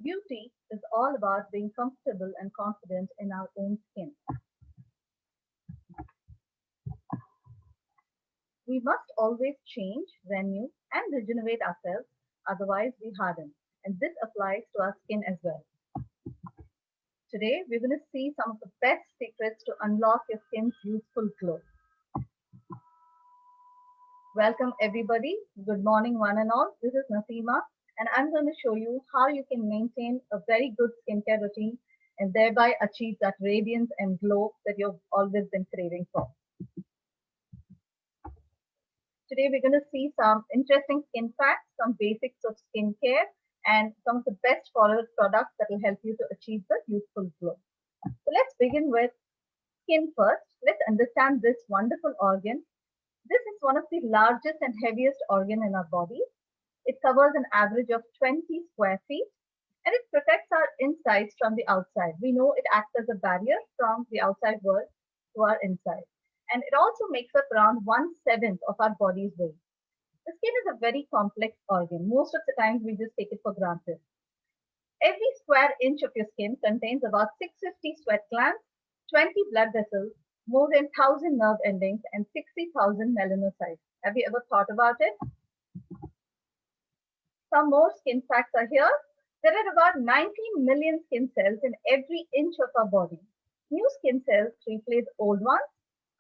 Beauty is all about being comfortable and confident in our own skin. We must always change, renew, and regenerate ourselves, otherwise, we harden. And this applies to our skin as well. Today, we're going to see some of the best secrets to unlock your skin's youthful glow. Welcome, everybody. Good morning, one and all. This is Nasima, and I'm going to show you how you can maintain a very good skincare routine and thereby achieve that radiance and glow that you've always been craving for. Today, we're going to see some interesting skin facts, some basics of skincare, and some of the best followed products that will help you to achieve the youthful glow. So let's begin with skin first. Let's understand this wonderful organ. This is one of the largest and heaviest organ in our body. It covers an average of 20 square feet and it protects our insides from the outside. We know it acts as a barrier from the outside world to our inside. And it also makes up around 1/7 of our body's weight. The skin is a very complex organ. Most of the times we just take it for granted. Every square inch of your skin contains about 650 sweat glands, 20 blood vessels, more than 1,000 nerve endings, and 60,000 melanocytes. Have you ever thought about it? Some more skin facts are here. There are about 19 million skin cells in every inch of our body. New skin cells replace old ones.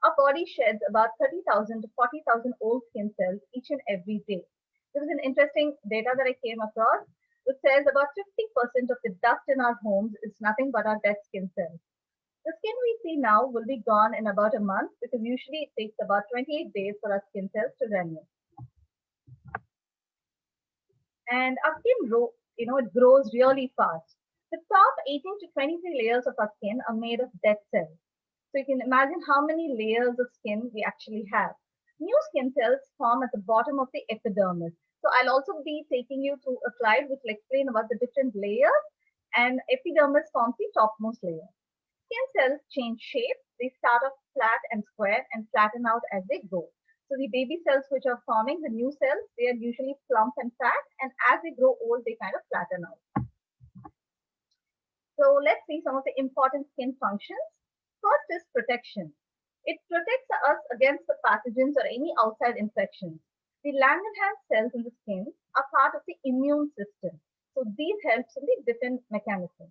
Our body sheds about 30,000 to 40,000 old skin cells each and every day. There was an interesting data that I came across which says about 50% of the dust in our homes is nothing but our dead skin cells. The skin we see now will be gone in about a month because usually it takes about 28 days for our skin cells to renew. And our skin it grows really fast. The top 18 to 23 layers of our skin are made of dead cells. So you can imagine how many layers of skin we actually have. New skin cells form at the bottom of the epidermis. So I'll also be taking you through a slide which will explain about the different layers, and epidermis forms the topmost layer. Skin cells change shape. They start off flat and square and flatten out as they grow. So the baby cells which are forming, the new cells, they are usually plump and fat, and as they grow old, they kind of flatten out. So let's see some of the important skin functions. First is protection. It protects us against the pathogens or any outside infections. The Langerhans cells in the skin are part of the immune system. So these helps in the defense mechanism.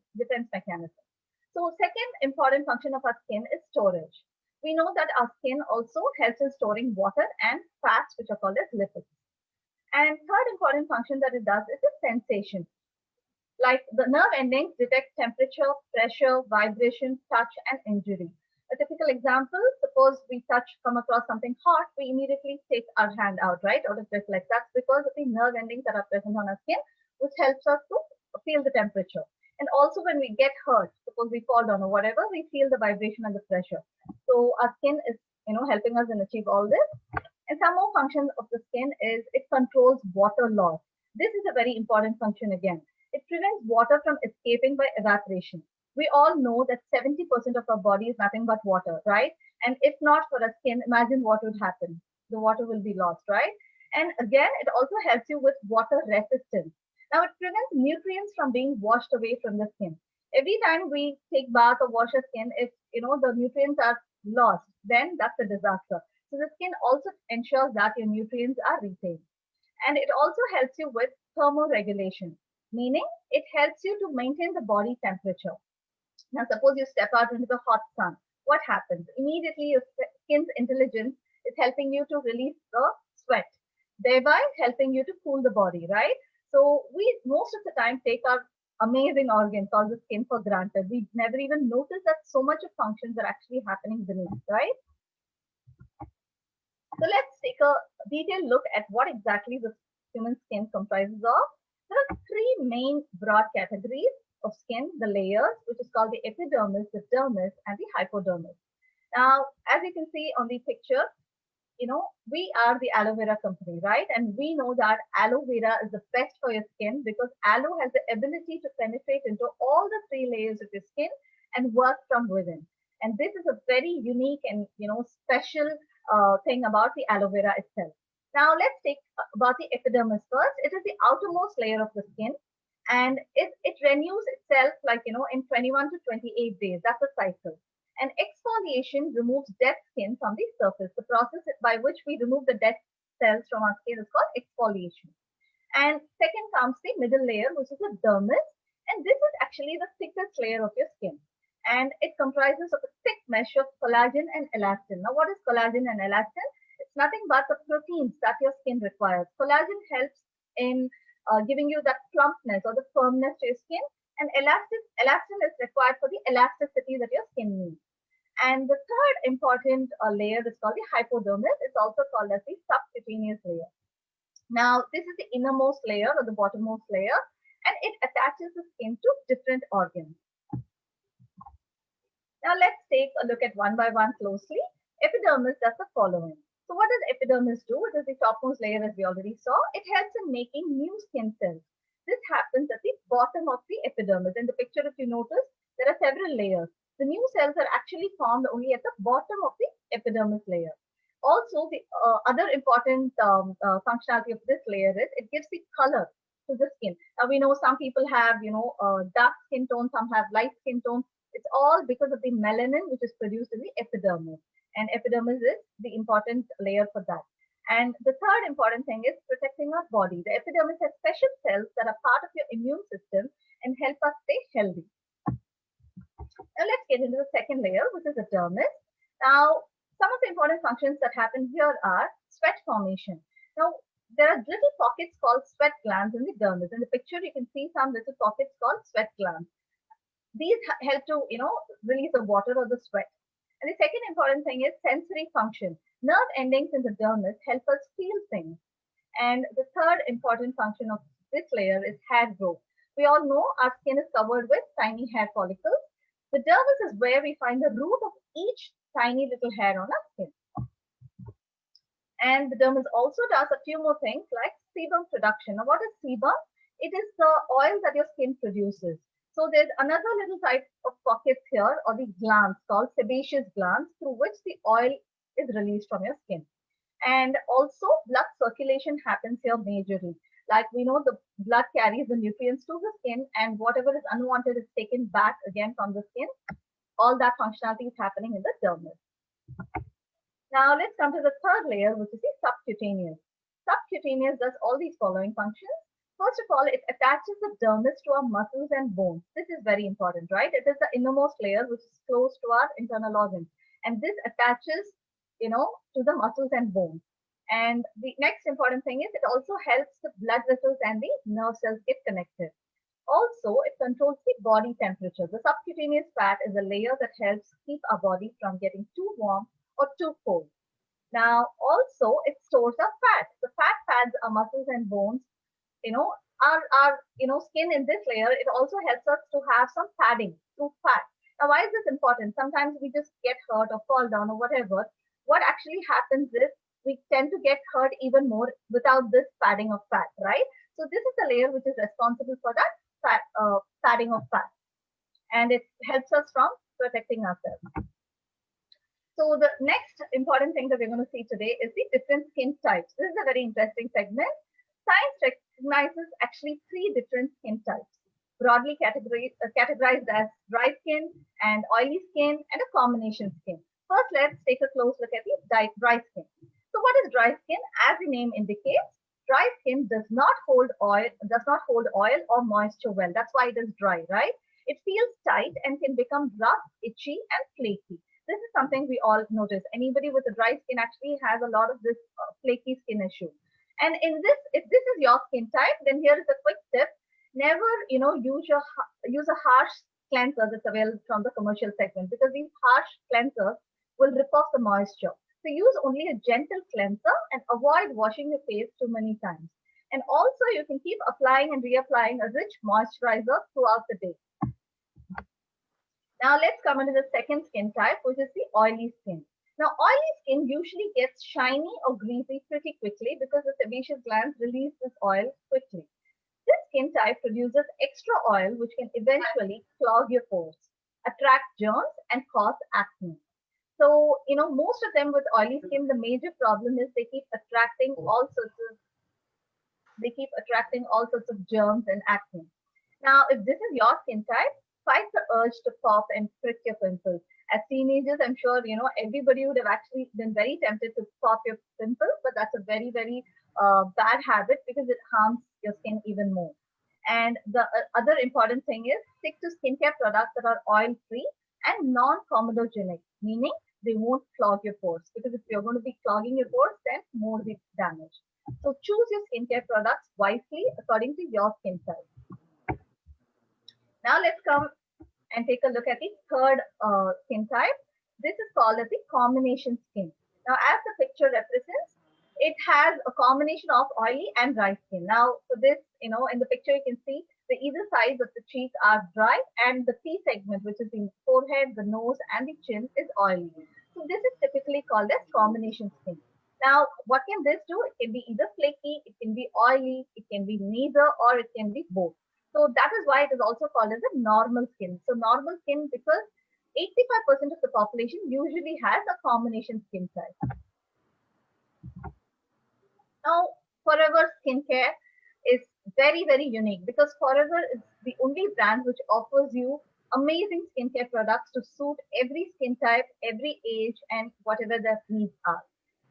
So second important function of our skin is storage. We know that our skin also helps in storing water and fats, which are called as lipids. And third important function that it does is the sensation. Like the nerve endings detect temperature, pressure, vibration, touch, and injury. A typical example, suppose we come across something hot, we immediately take our hand out, right? Out of reflex. That's because of the nerve endings that are present on our skin, which helps us to feel the temperature. And also when we get hurt, suppose we fall down or whatever, we feel the vibration and the pressure. So our skin is, helping us and achieve all this. And some more functions of the skin is it controls water loss. This is a very important function again. It prevents water from escaping by evaporation. We all know that 70% of our body is nothing but water, right? And if not for our skin, imagine what would happen. The water will be lost, right? And again, it also helps you with water resistance. Now, it prevents nutrients from being washed away from the skin. Every time we take bath or wash our skin, if the nutrients are lost, then that's a disaster. So the skin also ensures that your nutrients are retained. And it also helps you with thermoregulation, meaning it helps you to maintain the body temperature. Now, suppose you step out into the hot sun. What happens? Immediately, your skin's intelligence is helping you to release the sweat, thereby helping you to cool the body, right? So we most of the time take our amazing organ called the skin for granted. We never even notice that so much of functions are actually happening beneath, right? So let's take a detailed look at what exactly the human skin comprises of. There are three main broad categories of skin, the layers, which is called the epidermis, the dermis, and the hypodermis. Now, as you can see on the picture, we are the aloe vera company, right? And we know that aloe vera is the best for your skin because aloe has the ability to penetrate into all the three layers of your skin and work from within. And this is a very unique and special thing about the aloe vera itself. Now let's take about the epidermis first. It is the outermost layer of the skin and it renews itself like, in 21 to 28 days. That's a cycle. And exfoliation removes dead skin from the surface. The process by which we remove the dead cells from our skin is called exfoliation. And second comes the middle layer, which is the dermis. And this is actually the thickest layer of your skin. And it comprises of a thick mesh of collagen and elastin. Now, what is collagen and elastin? It's nothing but the proteins that your skin requires. Collagen helps in giving you that plumpness or the firmness to your skin. And elastin is required for the elasticity that your skin needs. And the third important layer is called the hypodermis. It's also called as the subcutaneous layer. Now, this is the innermost layer or the bottommost layer, and it attaches the skin to different organs. Now, let's take a look at one by one closely. Epidermis does the following. So, what does epidermis do? It is the topmost layer, as we already saw. It helps in making new skin cells. This happens at the bottom of the epidermis. In the picture, if you notice, there are several layers. The new cells are actually formed only at the bottom of the epidermis layer. Also, the other important functionality of this layer is it gives the color to the skin. Now, we know some people have, dark skin tone, some have light skin tone. It's all because of the melanin which is produced in the epidermis. And epidermis is the important layer for that. And the third important thing is protecting our body. The epidermis has special cells that are part of your immune system and help us stay healthy. Now let's get into the second layer, which is the dermis. Now, some of the important functions that happen here are sweat formation. Now, there are little pockets called sweat glands in the dermis. In the picture, you can see some little pockets called sweat glands. These help to, release the water or the sweat. And the second important thing is sensory function. Nerve endings in the dermis help us feel things. And the third important function of this layer is hair growth. We all know our skin is covered with tiny hair follicles. The dermis is where we find the root of each tiny little hair on our skin. And the dermis also does a few more things like sebum production. Now, what is sebum? It is the oil that your skin produces. So there's another little type of pockets here, or the glands called sebaceous glands, through which the oil is released from your skin. And also blood circulation happens here majorly. Like we know the blood carries the nutrients to the skin, and whatever is unwanted is taken back again from the skin. All that functionality is happening in the dermis. Now let's come to the third layer, which is the subcutaneous. Subcutaneous does all these following functions. First of all, it attaches the dermis to our muscles and bones. This is very important, right? It is the innermost layer which is close to our internal organs. And this attaches, to the muscles and bones. And the next important thing is it also helps the blood vessels and the nerve cells get connected. Also, it controls the body temperature. The subcutaneous fat is a layer that helps keep our body from getting too warm or too cold. Now, also, it stores our fat. The fat pads our muscles and bones. Our skin in this layer, it also helps us to have some padding through fat. Now, why is this important? Sometimes we just get hurt or fall down or whatever. What actually happens is we tend to get hurt even more without this padding of fat, right? So this is the layer which is responsible for that padding of fat. And it helps us from protecting ourselves. So the next important thing that we're going to see today is the different skin types. This is a very interesting segment. Science recognizes actually 3 different skin types, broadly categorized as dry skin and oily skin and a combination skin. First, let's take a close look at the dry skin. So what is dry skin? As the name indicates, dry skin does not hold oil or moisture well. That's why it is dry, right? It feels tight and can become rough, itchy, and flaky. This is something we all notice. Anybody with a dry skin actually has a lot of this flaky skin issue. And if this is your skin type, then here is a quick tip. Never, use a harsh cleanser that's available from the commercial segment, because these harsh cleansers will rip off the moisture. So use only a gentle cleanser and avoid washing your face too many times. And also you can keep applying and reapplying a rich moisturizer throughout the day. Now let's come into the second skin type, which is the oily skin. Now, oily skin usually gets shiny or greasy pretty quickly because the sebaceous glands release this oil quickly. This skin type produces extra oil, which can eventually clog your pores, attract germs, and cause acne. So, most of them with oily skin, the major problem is they keep attracting all sorts of germs and acne. Now, if this is your skin type, fight the urge to pop and prick your pimples. As teenagers, I'm sure everybody would have actually been very tempted to pop your pimples, but that's a very, very bad habit because it harms your skin even more. And the other important thing is stick to skincare products that are oil free and non comedogenic, meaning they won't clog your pores. Because if you're going to be clogging your pores, then more the damage. So choose your skincare products wisely according to your skin type. Now let's come and take a look at the third skin type. This is called as the combination skin. Now, as the picture represents, it has a combination of oily and dry skin. Now, for this, in the picture, you can see the either sides of the cheek are dry and the T segment, which is the forehead, the nose, and the chin is oily. So this is typically called as combination skin. Now, what can this do? It can be either flaky, it can be oily, it can be neither, or it can be both. So that is why it is also called as a normal skin. So normal skin because 85% of the population usually has a combination skin type. Now, Forever Skincare is very, very unique because Forever is the only brand which offers you amazing skincare products to suit every skin type, every age, and whatever their needs are.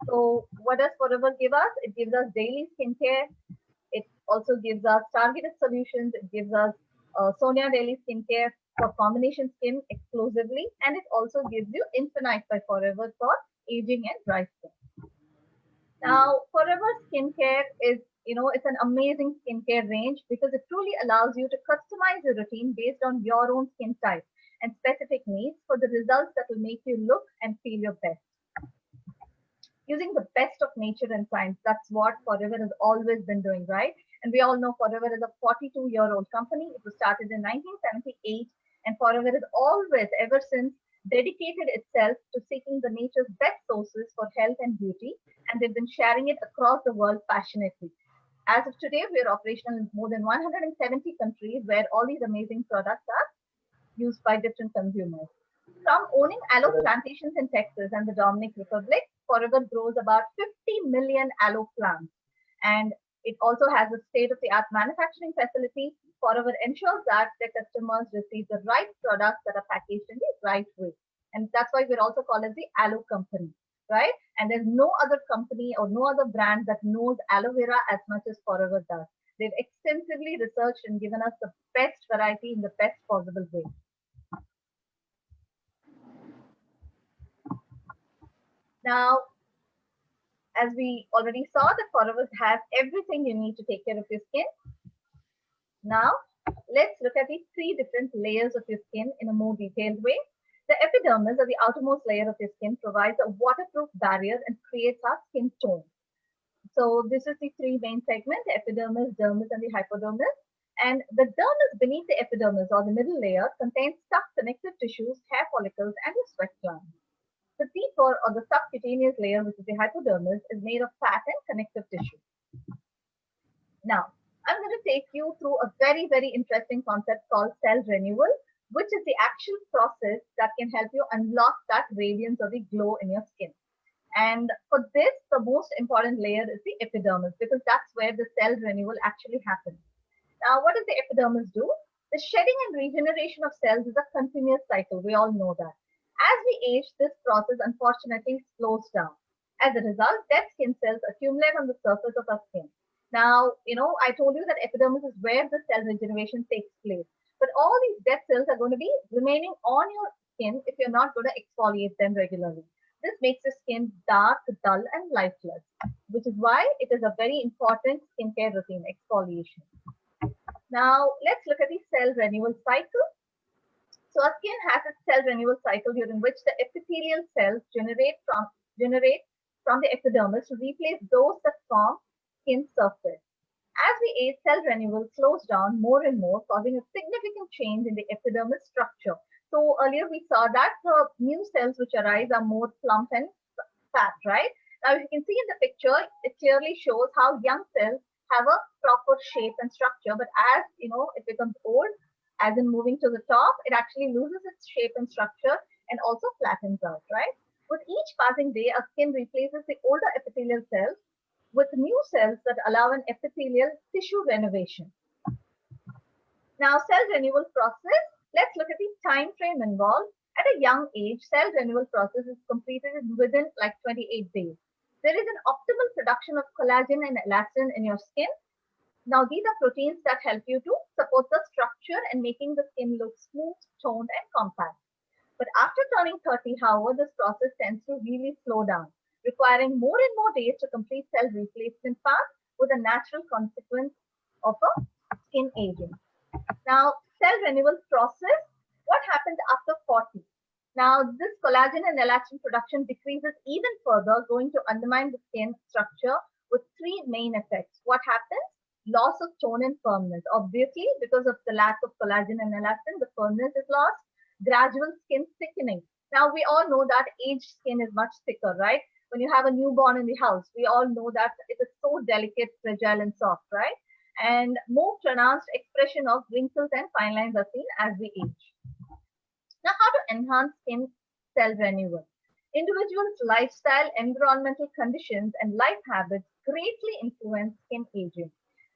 So, what does Forever give us? It gives us daily skincare. It also gives us targeted solutions. It gives us Sonia Daily Skincare for combination skin exclusively. And it also gives you Infinite by Forever for aging and dry skin. Now, Forever Skincare is, it's an amazing skincare range because it truly allows you to customize your routine based on your own skin type and specific needs for the results that will make you look and feel your best. Using the best of nature and science. That's what Forever has always been doing, right? And we all know Forever is a 42-year-old company. It was started in 1978, and Forever has always, ever since, dedicated itself to seeking the nature's best sources for health and beauty, and they've been sharing it across the world passionately. As of today, we are operational in more than 170 countries where all these amazing products are used by different consumers. From owning aloe plantations in Texas and the Dominican Republic, Forever grows about 50 million aloe plants. And it also has a state of the art manufacturing facility. Forever ensures that their customers receive the right products that are packaged in the right way. And that's why we're also called as the aloe company, right? And there's no other company or no other brand that knows aloe vera as much as Forever does. They've extensively researched and given us the best variety in the best possible way. Now, as we already saw, that Forever has everything you need to take care of your skin. Now, let's look at the three different layers of your skin in a more detailed way. The epidermis, or the outermost layer of your skin, provides a waterproof barrier and creates our skin tone. So this is the three main segments: the epidermis, dermis, and the hypodermis. And the dermis beneath the epidermis, or the middle layer, contains tough connective tissues, hair follicles, and your sweat glands. The deeper or the subcutaneous layer, which is the hypodermis, is made of fat and connective tissue. Now, I'm going to take you through a very, very interesting concept called cell renewal, which is the actual process that can help you unlock that radiance or the glow in your skin. And for this, the most important layer is the epidermis because that's where the cell renewal actually happens. Now, what does the epidermis do? The shedding and regeneration of cells is a continuous cycle. We all know that. As we age, this process unfortunately slows down. As a result, dead skin cells accumulate on the surface of our skin. Now, I told you that epidermis is where the cell regeneration takes place. But all these dead cells are going to be remaining on your skin if you're not going to exfoliate them regularly. This makes your skin dark, dull, and lifeless, which is why it is a very important skincare routine, exfoliation. Now, let's look at the cell renewal cycle. So our skin has a cell renewal cycle during which the epithelial cells generate from the epidermis to replace those that form skin surface. As we age, cell renewal slows down more and more, causing a significant change in the epidermis structure. So earlier we saw that the new cells which arise are more plump and fat, right? Now, if you can see in the picture, it clearly shows how young cells have a proper shape and structure, but as it becomes old, as in moving to the top, it actually loses its shape and structure and also flattens out, right? With each passing day, our skin replaces the older epithelial cells with new cells that allow an epithelial tissue renovation. Now, cell renewal process, let's look at the time frame involved. At a young age, cell renewal process is completed within like 28 days. There is an optimal production of collagen and elastin in your skin. Now, these are proteins that help you to support the structure and making the skin look smooth, toned, and compact. But after turning 30, however, this process tends to really slow down, requiring more and more days to complete cell replacement path with a natural consequence of a skin aging. Now, cell renewal process, what happens after 40? Now, this collagen and elastin production decreases even further, going to undermine the skin structure with three main effects. What happens? Loss of tone and firmness. Obviously, because of the lack of collagen and elastin, the firmness is lost. Gradual skin thickening. Now, we all know that aged skin is much thicker, right? When you have a newborn in the house, we all know that it is so delicate, fragile, and soft, right? And more pronounced expression of wrinkles and fine lines are seen as we age. Now, how to enhance skin cell renewal? Individuals' lifestyle, environmental conditions, and life habits greatly influence skin aging.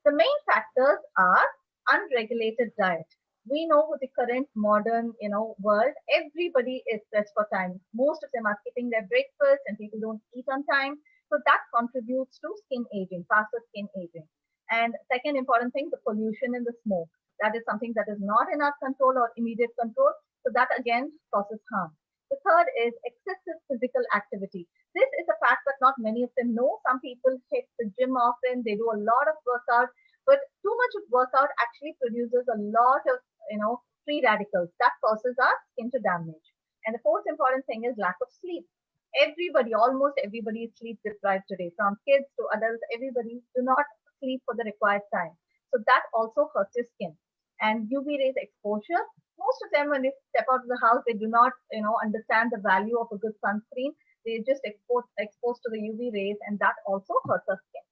The main factors are unregulated diet. We know with the current modern, world, everybody is pressed for time. Most of them are skipping their breakfast, and people don't eat on time. So that contributes to skin aging, faster skin aging. And second important thing, the pollution and the smoke. That is something that is not in our control or immediate control. So that again causes harm. The third is excessive physical activity. This is a fact that not many of them know. Some people hit the gym often, they do a lot of workout, but too much of workout actually produces a lot of, free radicals that causes our skin to damage. And the fourth important thing is lack of sleep. Everybody, almost everybody is sleep deprived today, from kids to adults, everybody do not sleep for the required time. So that also hurts your skin. And UV rays exposure, most of them when they step out of the house, they do not, understand the value of a good sunscreen. They just exposed to the UV rays, and that also hurts our skin.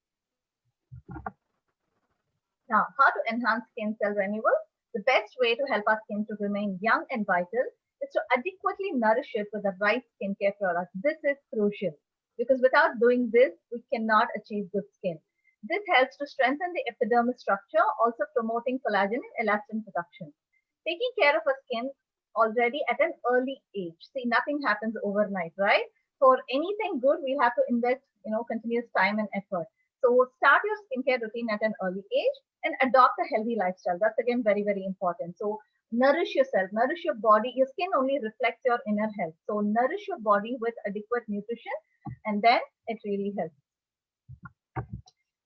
Now, how to enhance skin cell renewal? The best way to help our skin to remain young and vital is to adequately nourish it with the right skincare products. This is crucial because without doing this, we cannot achieve good skin. This helps to strengthen the epidermis structure, also promoting collagen and elastin production. Taking care of our skin already at an early age. See, nothing happens overnight, right? For anything good, we have to invest, continuous time and effort. So start your skincare routine at an early age and adopt a healthy lifestyle. That's again very, very important. So nourish yourself, nourish your body. Your skin only reflects your inner health. So nourish your body with adequate nutrition, and then it really helps.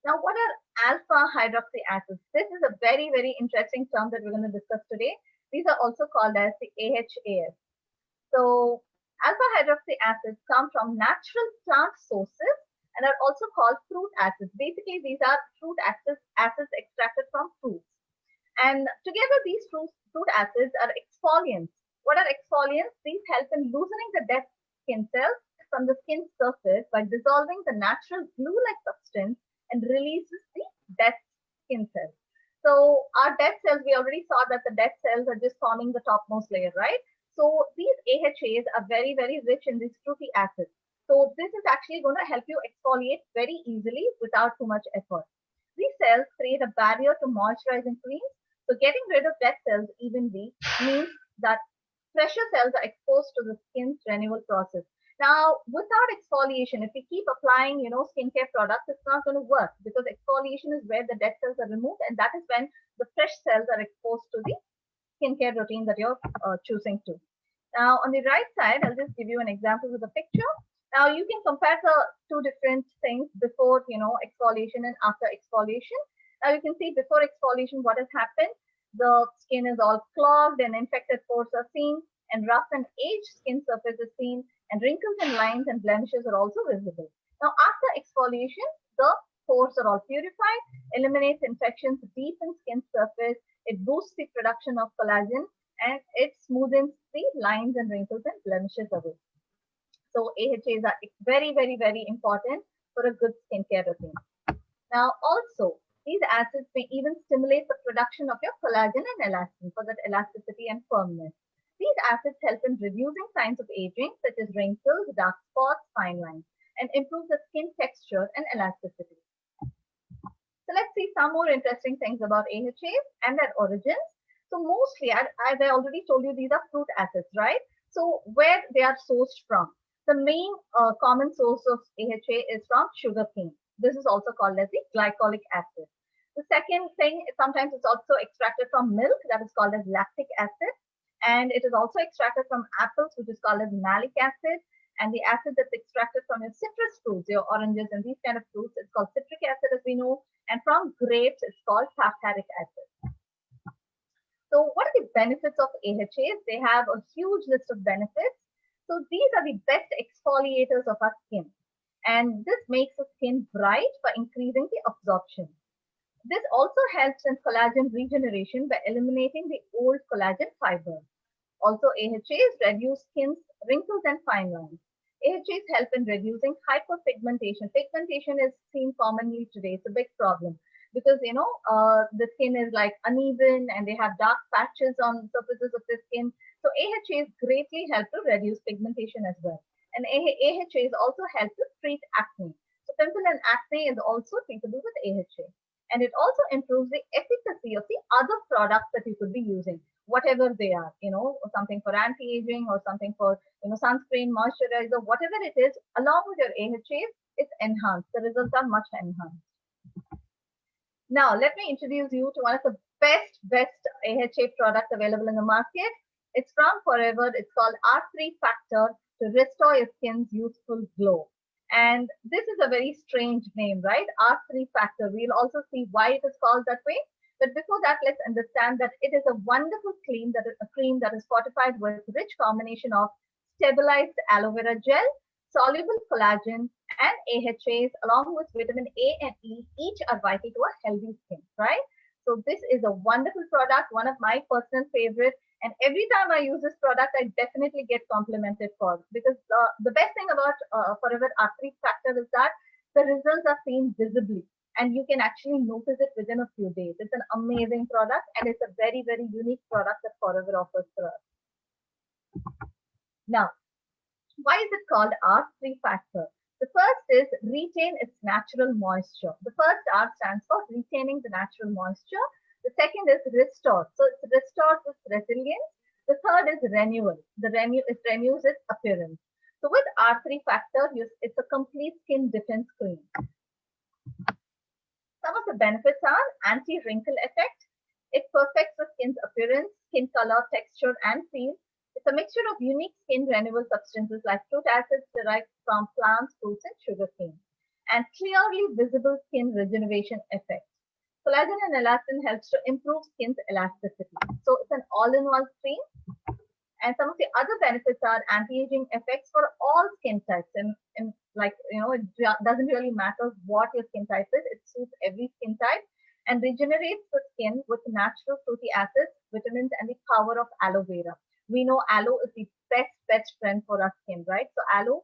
Now, what are alpha hydroxy acids? This is a very, very interesting term that we're going to discuss today. These are also called as the AHAS. So alpha hydroxy acids come from natural plant sources and are also called fruit acids. Basically, these are fruit acids extracted from fruits. And together, these fruit acids are exfoliants. What are exfoliants? These help in loosening the dead skin cells from the skin surface by dissolving the natural glue-like substance and releases the dead skin cells. So our dead cells, we already saw that the dead cells are just forming the topmost layer, right? So these AHAs are very, very rich in these fruity acids. So this is actually going to help you exfoliate very easily without too much effort. These cells create a barrier to moisturizing creams. So getting rid of dead cells evenly means that fresher cells are exposed to the skin's renewal process. Now, without exfoliation, if we keep applying, skincare products, it's not going to work because exfoliation is where the dead cells are removed, and that is when the fresh cells are exposed to the skincare routine that you're choosing to. Now, on the right side, I'll just give you an example with a picture. Now, you can compare the two different things before, exfoliation and after exfoliation. Now, you can see before exfoliation, what has happened. The skin is all clogged and infected pores are seen, and rough and aged skin surface is seen, and wrinkles and lines and blemishes are also visible. Now, after exfoliation, the pores are all purified, eliminates infections, deepens skin surface, it boosts the production of collagen, and it smoothens the lines and wrinkles and blemishes away. So AHAs are very, very, very important for a good skincare routine. Now, also, these acids may even stimulate the production of your collagen and elastin for that elasticity and firmness. These acids help in reducing signs of aging, such as wrinkles, dark spots, fine lines, and improve the skin texture and elasticity. So let's see some more interesting things about AHAs and their origins. So mostly, as I already told you, these are fruit acids, right? So where they are sourced from? The main common source of AHA is from sugarcane. This is also called as the glycolic acid. The second thing, sometimes it's also extracted from milk, that is called as lactic acid. And it is also extracted from apples, which is called as malic acid. And the acid that's extracted from your citrus fruits, your oranges and these kind of fruits, it's called citric acid, as we know. And from grapes, it's called tartaric acid. So what are the benefits of AHAs? They have a huge list of benefits. So these are the best exfoliators of our skin. And this makes the skin bright by increasing the absorption. This also helps in collagen regeneration by eliminating the old collagen fiber. Also, AHAs reduce skin's wrinkles and fine lines. AHAs help in reducing hyperpigmentation. Pigmentation is seen commonly today. It's a big problem because, the skin is like uneven and they have dark patches on surfaces of the skin. So AHAs greatly help to reduce pigmentation as well. And AHAs also help to treat acne. So pimple and acne is also treatable with AHA. And it also improves the efficacy of the other products that you could be using, whatever they are, something for anti-aging or something for, sunscreen, moisturizer, whatever it is, along with your AHAs, it's enhanced. The results are much enhanced. Now, let me introduce you to one of the best AHA products available in the market. It's from Forever. It's called R3 Factor to restore your skin's youthful glow. And this is a very strange name, right? R3 Factor. We'll also see why it is called that way. But before that, let's understand that it is a wonderful cream that is fortified with rich combination of stabilized aloe vera gel, soluble collagen, and AHAs, along with vitamin A and E. Each are vital to a healthy skin, right? So this is a wonderful product, one of my personal favorites. And every time I use this product, I definitely get complimented for it, because the best thing about Forever R3 Factor is that the results are seen visibly and you can actually notice it within a few days. It's an amazing product and it's a very, very unique product that Forever offers for us. Now, why is it called R3 Factor? The first is retain its natural moisture. The first R stands for retaining the natural moisture. The second is restore. So it restores its resilience. The third is renewal. It renews its appearance. So with R3 Factor, it's a complete skin defense cream. Some of the benefits are anti-wrinkle effect. It perfects the skin's appearance, skin color, texture, and feel. It's a mixture of unique skin renewal substances like fruit acids derived from plants, fruits, and sugarcane, and clearly visible skin regeneration effect. Collagen and elastin helps to improve skin's elasticity. So it's an all-in-one cream. And some of the other benefits are anti-aging effects for all skin types. And it doesn't really matter what your skin type is. It suits every skin type and regenerates the skin with natural fruity acids, vitamins, and the power of aloe vera. We know aloe is the best friend for our skin, right? So aloe,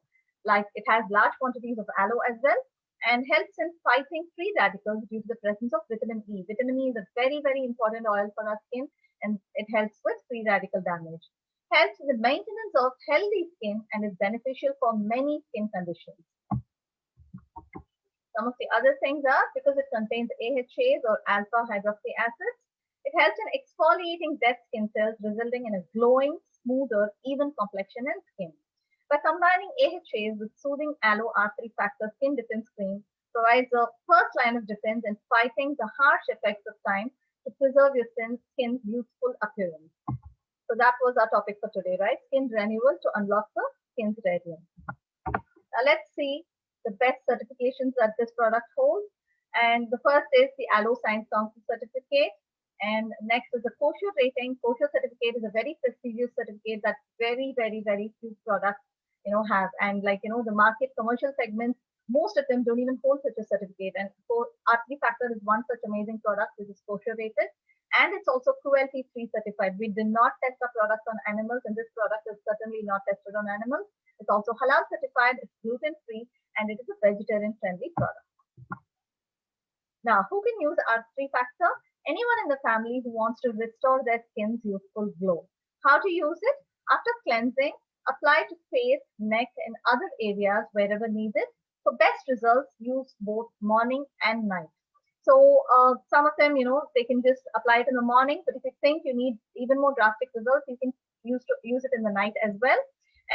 it has large quantities of aloe as well and helps in fighting free radicals due to the presence of vitamin E. Vitamin E is a very, very important oil for our skin and it helps with free radical damage. Helps in the maintenance of healthy skin and is beneficial for many skin conditions. Some of the other things are because it contains AHAs or alpha hydroxy acids, it helps in exfoliating dead skin cells, resulting in a glowing, smoother, even complexion and skin. By combining AHAs with soothing aloe R3 Factor skin defense cream, provides a first line of defense in fighting the harsh effects of time to preserve your skin's youthful appearance. So that was our topic for today, right? Skin renewal to unlock the skin's radiance. Now let's see the best certifications that this product holds. And the first is the Aloe Science Council certificate. And next is the kosher rating. Kosher certificate is a very prestigious certificate that very, very, very few products, have. And the market commercial segments, most of them don't even hold such a certificate. And R3 Factor is one such amazing product which is kosher rated. And it's also cruelty-free certified. We did not test our products on animals, and this product is certainly not tested on animals. It's also halal certified, it's gluten-free, and it is a vegetarian-friendly product. Now, who can use R3 Factor? Anyone in the family who wants to restore their skin's youthful glow. How to use it? After cleansing, apply to face, neck, and other areas wherever needed. For best results, use both morning and night. So some of them, they can just apply it in the morning. But if you think you need even more drastic results, you can use it in the night as well.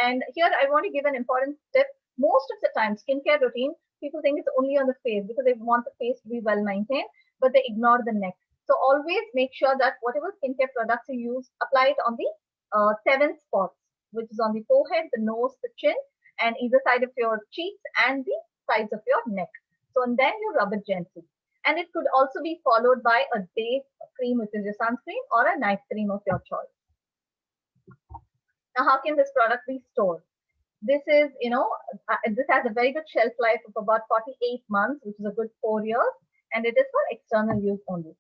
And here I want to give an important tip. Most of the time, skincare routine, people think it's only on the face because they want the face to be well maintained, but they ignore the neck. So always make sure that whatever skincare products you use, apply it on the 7 spots, which is on the forehead, the nose, the chin, and either side of your cheeks and the sides of your neck. So and then you rub it gently. And it could also be followed by a day cream, which is your sunscreen, or a night cream of your choice. Now, how can this product be stored? This is, this has a very good shelf life of about 48 months, which is a good 4 years, and it is for external use only.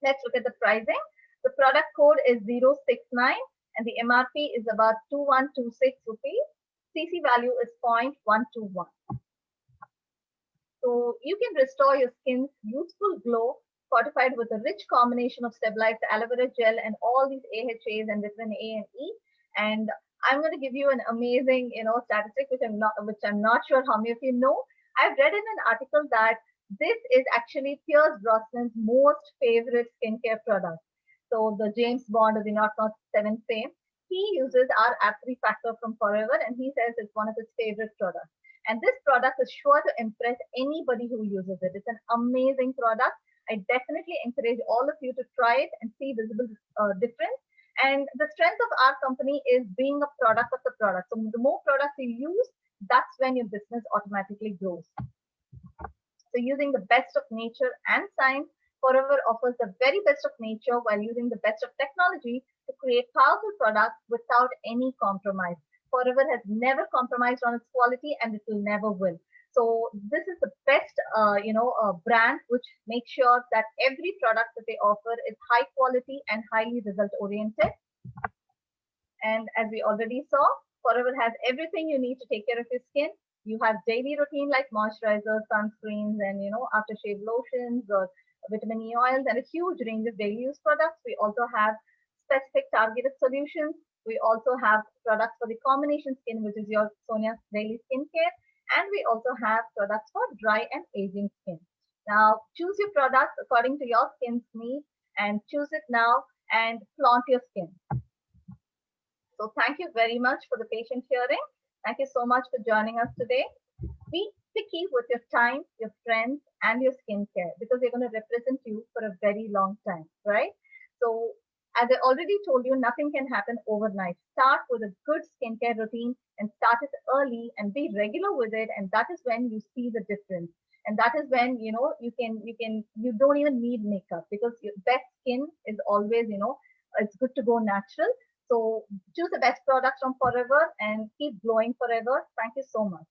Let's look at the pricing. The product code is 069 and the MRP is about 2126 rupees. CC value is 0.121. So you can restore your skin's youthful glow fortified with a rich combination of stabilized aloe vera gel and all these AHAs and vitamin A and E. And I'm going to give you an amazing, statistic which I'm not sure how many of you know. I've read in an article that this is actually Pierce Brosnan's most favorite skincare product. So the James Bond or the 007 fame, he uses our Apri factor from Forever, and he says it's one of his favorite products. And this product is sure to impress anybody who uses it. It's an amazing product. I definitely encourage all of you to try it and see visible difference. And the strength of our company is being a product of the product. So the more products you use, that's when your business automatically grows. So using the best of nature and science, Forever offers the very best of nature while using the best of technology to create powerful products without any compromise. Forever has never compromised on its quality and it will never will. So this is the best, brand which makes sure that every product that they offer is high quality and highly result oriented. And as we already saw, Forever has everything you need to take care of your skin. You have daily routine like moisturizers, sunscreens, and aftershave lotions or vitamin E oils, and a huge range of daily use products. We also have specific targeted solutions. We also have products for the combination skin, which is your Sonia daily skincare. And we also have products for dry and aging skin. Now, choose your products according to your skin's needs and choose it now and flaunt your skin. So thank you very much for the patient hearing. Thank you so much for joining us today. Be picky with your time, your friends, and your skincare because they're going to represent you for a very long time, right? So as I already told you, nothing can happen overnight. Start with a good skincare routine and start it early and be regular with it. And that is when you see the difference. And that is when, you don't even need makeup because your best skin is always, it's good to go natural. So choose the best products from Forever and keep glowing forever. Thank you so much.